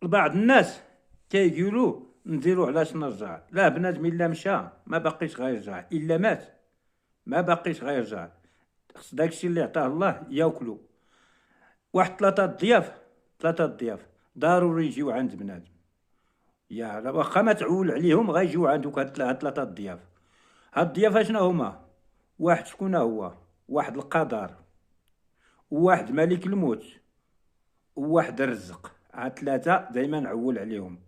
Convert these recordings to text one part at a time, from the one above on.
بعض الناس كيقولوا نديرو علاش نرجع. لا، بنادم الا مشى ما باقيش غيرجع، الا مات ما باقيش غيرجع. خص داكشي اللي عطاه الله ياكلو. واحد ثلاثة ضياف ضروري يجيو عند بنادم. واخا ما تعول عليهم غيجيو عندك هاد ثلاثة ضياف. هاد الضياف اشنا هما؟ واحد شكون هو؟ واحد القدر، وواحد ملك الموت، وواحد الرزق. هاد ثلاثة دايما نعول عليهم.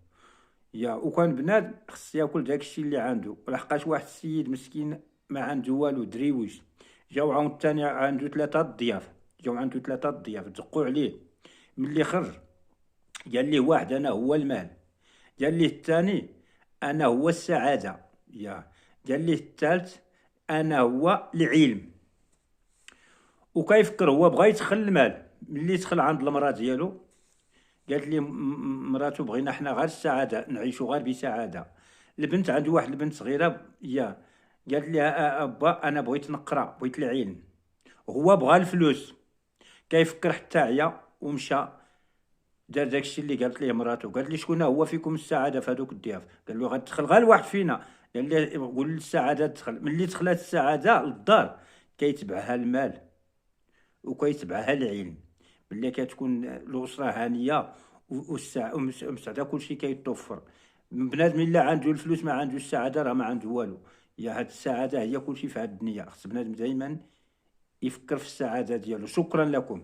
وكان بنادم خص ياكل داكشي اللي عنده. لحقاش واحد السيد مسكين ما عنده والو، دريويش، جاو عاود تاني عنده ثلاثة ضياف دقوا عليه. ملي خرج قال ليه واحد انا هو المال، قال ليه الثاني انا هو السعادة، قال ليه الثالث انا هو العلم. وكيفكر هو بغى يدخل المال. ملي دخل عند المراه ديالو قالت لي مراتو بغينا حنا غير السعاده، نعيشوا غير بسعاده. البنت عنده واحد البنت صغيره، قالت لي ابا انا بغيت نقرا، بغيت العلم. هو بغى الفلوس. كيفكر حتى عيا ومشى دار داكشي اللي قالت ليه مراتو. قالت لي شكون هو فيكم السعاده في هذوك الضياف؟ قال له غتدخل غير واحد فينا. قال لي قول للسعاده تدخل. ملي دخلت السعاده للدار كيتبعها المال وكيتبعها العلم. ملي كتكون الأسرة هانية ومسعدة كلشي كيتوفر. بنادم إلا عنده الفلوس ما عنده السعادة راه ما عنده والو. هاد السعادة هي كلشي في هاد الدنيا. خص بنادم دايما يفكر في السعادة ديالو. شكرا لكم.